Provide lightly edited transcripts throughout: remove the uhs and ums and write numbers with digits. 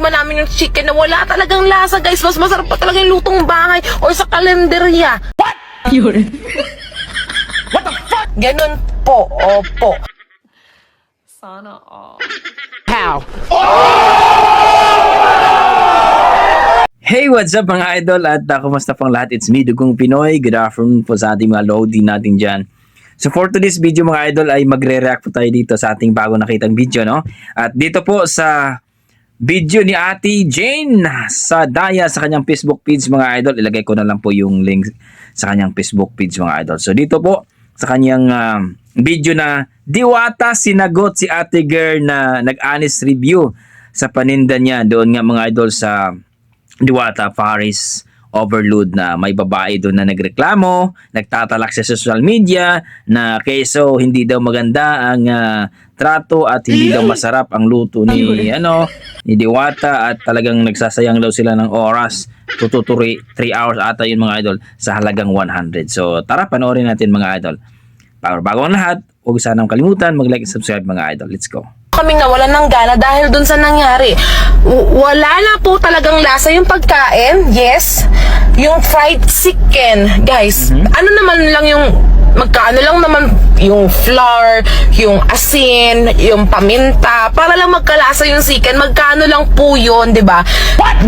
titikman namin yung chicken na wala talagang lasa, guys. Mas masarap pa talaga yung lutong bahay or sa kalenderya. What? Yun. What the fuck? Ganun po, opo. Sana all. How? Hey, what's up mga idol at kumusta pang lahat? It's me, Dugong Pinoy. Good afternoon po sa ating mga loading natin dyan. So for today's video mga idol ay magre-react po tayo dito sa ating bago nakitang video, no? At dito po sa video ni Ate Jane sa Daya sa kanyang Facebook page mga idol. Ilagay ko na lang po yung link sa kanyang Facebook page mga idol. So dito po sa kanyang video na Diwata sinagot si Ate Girl na nag-honest review sa paninda niya doon nga mga idol sa Diwata Paris Overload na may babae doon na nagreklamo, nagtatalak sa social media na keso hindi daw maganda ang trato at hindi daw masarap ang luto ni Diwata at talagang nagsasayang daw sila ng oras, 2 to 3 hours ata yun mga idol sa halagang 100. So tara panoorin natin mga idol. Bago ang lahat, huwag sanang kalimutan mag-like and subscribe mga idol. Let's go. Kaming nawalan ng gana dahil dun sa nangyari. Wala na po talagang lasa yung pagkain. Yes, yung fried chicken. Guys, ano naman lang yung magkano lang naman yung flour, yung asin, yung paminta, para lang magkalasa yung chicken. Magkano lang po yun, di ba?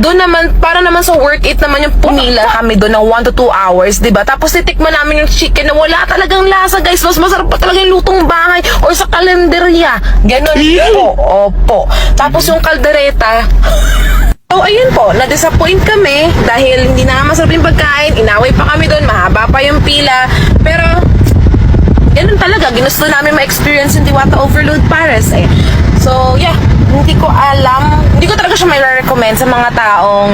Doon naman, para naman sa worth it naman yung pumila kami doon ng 1 to 2 hours, di ba? Tapos titikman namin yung chicken na wala talagang lasa, guys. Mas masarap pa talaga yung lutong bahay or sa kalenderya. Ganun po, opo. Tapos yung kaldereta, so, ayun po, na-disappoint kami dahil hindi na masarap yung pagkain. Inaway pa kami doon, mahaba pa yung pila. Pero, ganun talaga, ginusto namin ma-experience yung Diwata Overload Paris eh. So, yeah, hindi ko alam, hindi ko talaga siya may recommend sa mga taong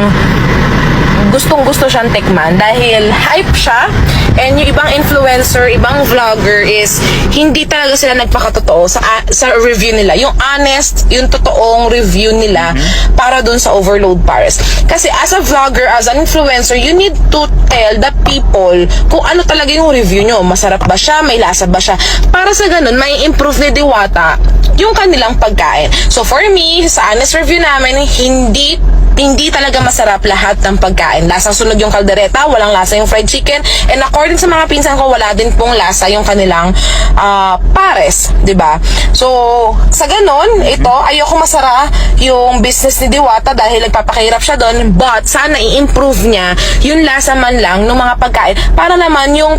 gustong-gusto siyang tikman dahil hype siya and yung ibang influencer, ibang vlogger is hindi talaga sila nagpakatotoo sa review nila. Yung honest, yung totoong review nila para dun sa Overload Paris. Kasi as a vlogger, as an influencer, you need to tell the people kung ano talaga yung review nyo. Masarap ba siya? May lasa ba siya? Para sa ganun, may improve ni Diwata yung kanilang pagkain. So for me, sa honest review namin, hindi talaga masarap lahat ng pagkain. Lasang sunog yung kaldereta, walang lasa yung fried chicken, and according sa mga pinsan ko, wala din pong lasa yung kanilang pares, 'di ba? So, sa ganun, ito, ayoko masara yung business ni Diwata dahil nagpapakahirap siya doon, but sana i-improve niya yung lasa man lang ng mga pagkain para naman yung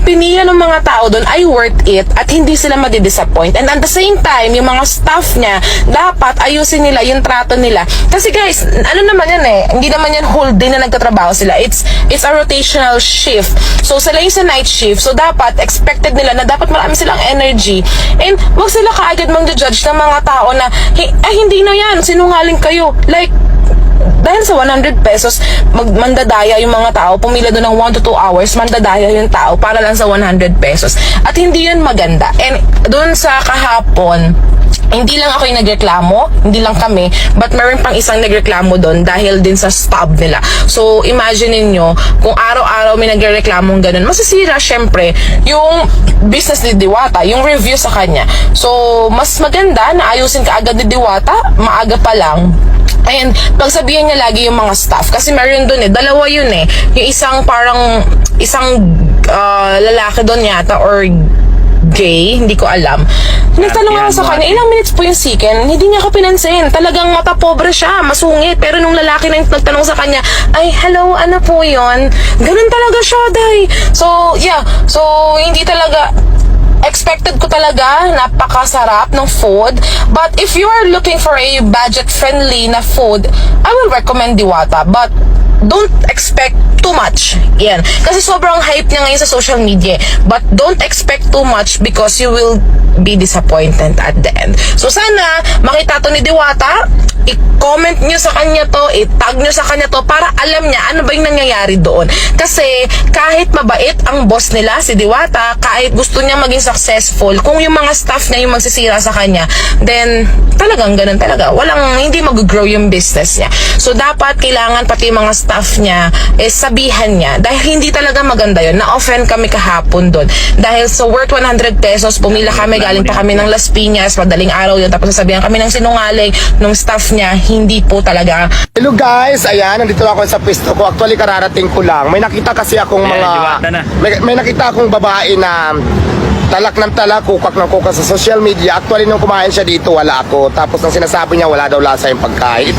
pinila ng mga tao doon ay worth it at hindi sila madidisappoint. And at the same time, yung mga staff niya, dapat ayusin nila yung trato nila. Kasi guys, ano naman yan eh, hindi naman yan whole day na nagtatrabaho sila. It's a rotational shift. So sila yung sa night shift. So dapat expected nila na dapat marami silang energy. And wag sila kaagad mang-judge ng mga tao na hindi na yan, sinungaling kayo. Like, dahil sa 100 pesos, mandadaya yung mga tao, pumila doon ng 1 to 2 hours, mandadaya yung tao para lang sa 100 pesos. At hindi yun maganda. And doon sa kahapon, hindi lang ako yung nagreklamo, hindi lang kami, but meron pang isang nagreklamo doon dahil din sa stop nila. So, imagine niyo kung araw-araw may nagrereklamong ganun, masisira syempre yung business ni Diwata, yung review sa kanya. So, mas maganda na ayusin ka agad ni Diwata, maaga pa lang. And pagsabihan niya lagi yung mga staff, kasi meron doon dalawa yun yung isang lalaki doon yata or gay, hindi ko alam. Nagtanong ako sa kanya, ilang minutes po yung chicken? Hindi niya ako pinansin. Talagang mata pobre siya, masungit. Pero nung lalaki na yung nagtanong sa kanya, ay, hello, ano po yun? Ganun talaga siya, day. So, yeah. So, hindi talaga expected ko talaga napakasarap ng food. But if you are looking for a budget-friendly na food, I will recommend Diwata. But don't expect too much. Yan. Kasi sobrang hype niya ngayon sa social media. But don't expect too much because you will be disappointed at the end. So sana makita to ni Diwata, i-comment nyo sa kanya to, i-tag nyo sa kanya to para alam niya ano ba yung nangyayari doon. Kasi kahit mabait ang boss nila, si Diwata, kahit gusto niya maging successful, kung yung mga staff niya yung magsisira sa kanya, then talagang ganun talaga. Hindi mag-grow yung business niya. So dapat kailangan pati yung mga staff niya is sabihin sinabihan niya, dahil hindi talaga maganda yon, na-offend kami kahapon doon. Dahil sa worth 100 pesos, pumila kami, galing pa kami ng Las Piñas, madaling araw yun, tapos sasabihan kami ng sinungaling nung staff niya, hindi po talaga. Hello guys, ayan, nandito ako sa pwesto ko. Actually, kararating ko lang. May nakita kasi akong Diwata na. may nakita akong babae na talak ng talak, kukak ng kukak sa social media. Actually, nung kumain siya dito, wala ako. Tapos, ang sinasabi niya, wala daw lasa yung pagkain.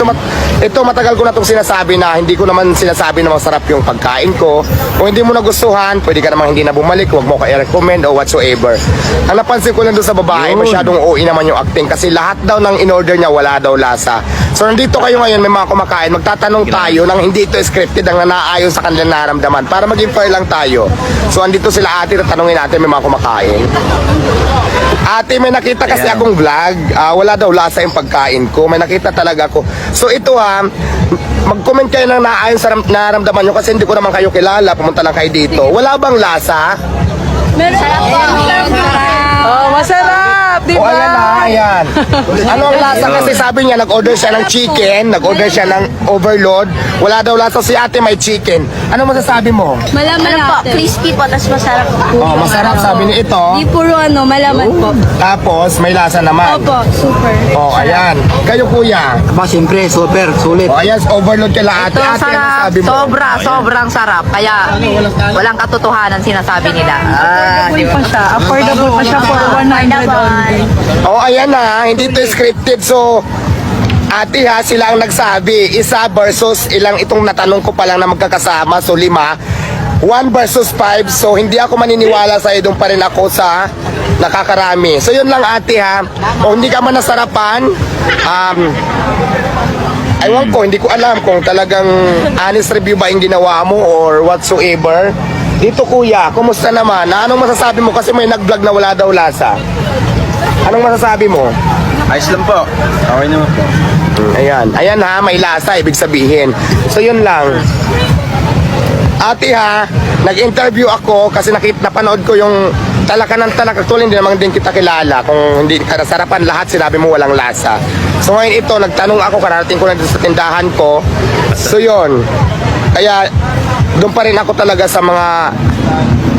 Ito matagal ko na itong sinasabi na hindi ko naman sinasabi na masarap yung pagkain ko. Kung hindi mo nagustuhan, pwede ka namang hindi na bumalik. Huwag mo ka i-recommend o whatsoever. Ang napansin ko lang doon sa babae, masyadong OA naman yung acting. Kasi lahat daw ng in-order niya, wala daw lasa. So, nandito kayo ngayon, may mga kumakain. Magtatanong tayo nang hindi ito scripted, ang naayon sa kanilang nararamdaman. Para maging fair lang tayo. So, andito sila ate, tatanungin natin, may mga kumakain. Ate, may nakita kasi akong vlog. Wala daw lasa yung pagkain ko. May nakita talaga ako. So ito mag-comment kayo ng naayon sa nararamdaman nyo kasi hindi ko naman kayo kilala. Pumunta lang kayo dito. Wala bang lasa? Oh, masarap, di O ba? ayan na, ayan. Ano ang lasa kasi sabi niya, nag-order siya ng chicken, nag-order siya ng overload. Wala daw lasa si ate, may chicken. Ano masasabi mo? Malaman po, crispy po, tapos masarap po. Oh, masarap sabi ni ito. Di puro malaman po. Tapos may lasa naman. Opo, super. Oh, ayan. Kayo kuya. Aba, siyempre, super, sulit. Oh, ayan, overload kila ate. Ito Ate, ano sarap, sabi mo? sobrang sarap. Kaya walang katotohanan sinasabi nila. Affordable pa siya for 100 only. Oh, ayan na, hindi to scripted. So, ate sila ang nagsabi. Isa versus ilang itong natanong ko pa lang na magkakasama. So, 5. 1 versus 5. So, hindi ako maniniwala sa doon pa rin ako sa nakakarami. So, yun lang ate O hindi ka man nasarapan, aywan ko, hindi ko alam kung talagang honest review ba yung ginawa mo or whatsoever. Dito kuya, kumusta naman? Anong masasabi mo? Kasi may nag-vlog na wala daw lasa. Anong masasabi mo? Ayos lang po. Okay naman po. Ayan. Ayan may lasa, ibig sabihin. So yun lang. Ate nag-interview ako kasi napanood ko yung talaka ng talaka. Actually, hindi naman din kita kilala. Kung hindi ka nasarapan lahat, sinabi mo walang lasa. So ngayon ito, nagtanong ako, kararating ko na dito sa tindahan ko. So yun. Kaya, doon pa rin ako talaga sa mga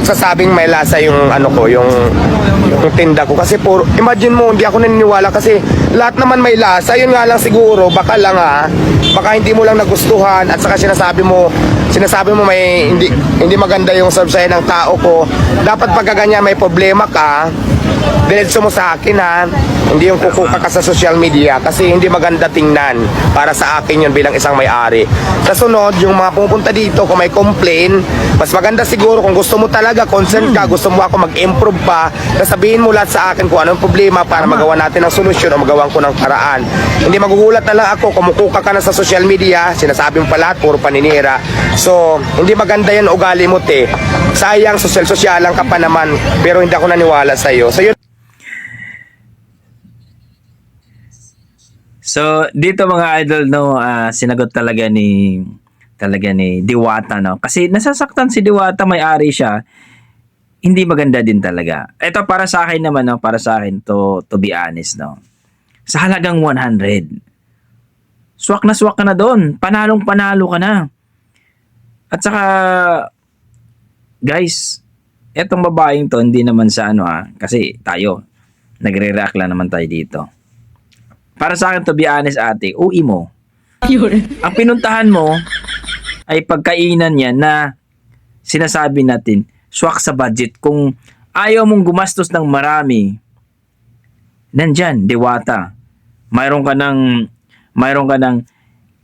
sasabing may lasa yung yung tinda ko. Kasi imagine mo, hindi ako naniniwala kasi lahat naman may lasa. Yun nga lang siguro, baka hindi mo lang nagustuhan at saka sinasabi mo may hindi maganda yung serve sa'yo ng tao ko. Dapat pagka ganyan may problema ka, diretso mo sa akin hindi yung kukuka ka sa social media kasi hindi maganda tingnan para sa akin yun bilang isang may-ari. Sa sunod, yung mga pumupunta dito kung may complain, mas maganda siguro kung gusto mo talaga, concern ka, gusto mo ako mag-improve pa, sasabihin mo lahat sa akin kung anong problema para magawa natin ng solusyon o magawa ko ng paraan. Hindi magugulat na lang ako, kumukuka ka na sa social media, sinasabi mo pa lahat, puro paninira. So, hindi maganda yan ugali mo sayang, sosyal-sosyalan ka pa naman, pero hindi ako naniwala sa'yo. So, yun. So, dito mga idol, sinagot talaga ni Diwata, no? Kasi nasasaktan si Diwata, may-ari siya. Hindi maganda din talaga. Ito para sa akin naman, no? Para sa akin, to be honest, no? Sa halagang 100. Swak ka na doon. Panalo ka na. At saka, guys, etong babaeng to, hindi naman sa kasi tayo, nagre-react lang naman tayo dito. Para sa akin, to be honest, ate, uwi mo. Ang pinuntahan mo ay pagkainan yan na sinasabi natin, swak sa budget. Kung ayaw mong gumastos ng marami, nandyan, Diwata. Mayroon ka ng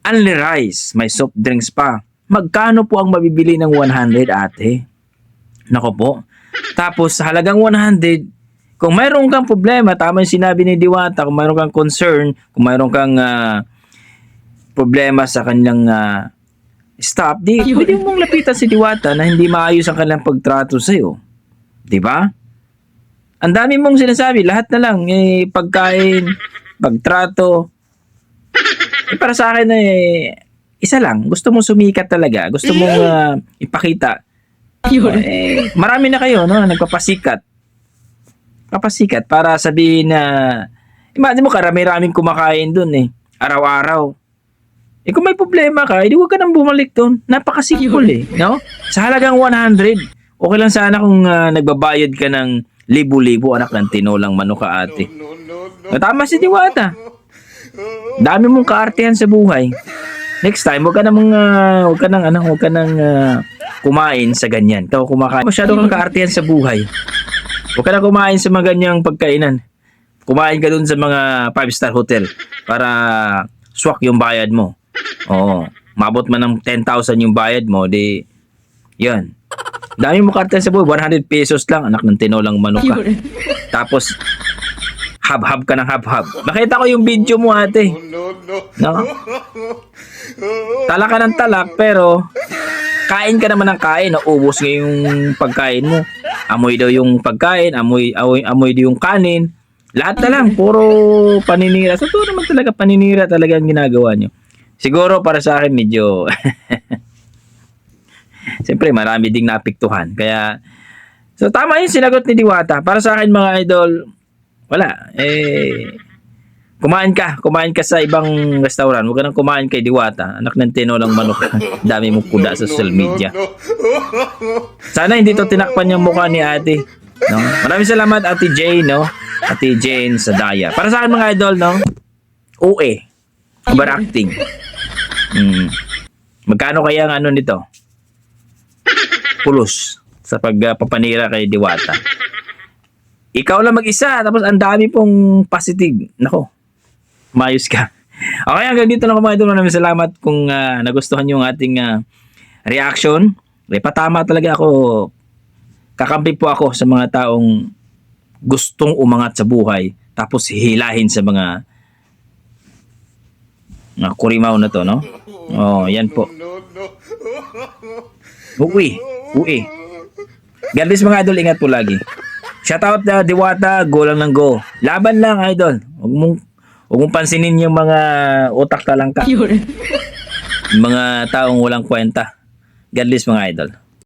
only rice, may soft drinks pa. Magkano po ang mabibili ng 100, ate? Nako po. Tapos, sa halagang 100, kung mayroon kang problema, tama yung sinabi ni Diwata, kung mayroon kang concern, kung mayroon kang problema sa kanilang staff, pwede mong lapitan si Diwata na hindi maayos ang kanilang pagtrato sa'yo. Diba? Ang dami mong sinasabi, lahat na lang, pagkain, pagtrato. Para sa akin, isa lang, gusto mong sumikat talaga, gusto mong ipakita. Marami na kayo, no, nagpapasikat para sabihin na imagine mo karami-raming kumakain dun araw-araw. Eh kung may problema ka, edi huwag ka nang bumalik doon. Napaka-simple eh, no? Sa halagang 100, okay lang sana kung nagbabayad ka ng libo-libo, anak ng tinolang manok ka ate. Tama si Diwata. Dami mong kaartehan sa buhay. Next time, huwag ka nang kumain sa ganyan. Ikaw kumakain. Masyado kang kaartehan sa buhay. Huwag ka na kumain sa mga ganyang pagkainan. Kumain ka dun sa mga 5-star hotel para swak yung bayad mo. Oo. Mabot man ng 10,000 yung bayad mo, di yan. Dami mo kartel sa buhay, 100 pesos lang, anak ng tinolang manok ka. Tapos, hab-hab ka ng hab-hab. Nakita ko yung video mo, ate. No? Talak ka ng talak, pero kain ka naman ng kain, naubos nga yung pagkain mo. Amoy daw yung pagkain, amoy daw yung kanin. Lahat na lang, puro paninira. So, ito naman talaga, paninira talaga ang ginagawa nyo. Siguro para sa akin medyo siyempre marami ding napiktuhan. Kaya so tama yung sinagot ni Diwata. Para sa akin mga idol, wala. Kumain ka sa ibang restaurant. Huwag ka nang kumain kay Diwata. Anak ng tinolang manok. Dami mong kuda sa social media. Sana hindi to tinakpan yung mukha ni ate. No? Maraming salamat Ate Jane, no? Ate Jane sa Daya. Para sa akin mga idol, no? OA. Overacting. Magkano kaya ang ano nito? Pulos sa pagpapanira kay Diwata. Ikaw lang mag-isa, tapos ang dami pong positive. Nako, mayos ka. Okay, hanggang dito na mga idol. Maraming salamat kung nagustuhan yung ating reaction. Patama talaga ako. Kakampi po ako sa mga taong gustong umangat sa buhay, tapos hihilahin sa mga kurimaw na to, no? Oh, yan po. Uwi. God bless mga idol, ingat po lagi. Shoutout na Diwata, go lang ng go. Laban lang idol. Huwag mong pansinin yung mga utak talangka. Mga taong walang kwenta. God bless mga idol.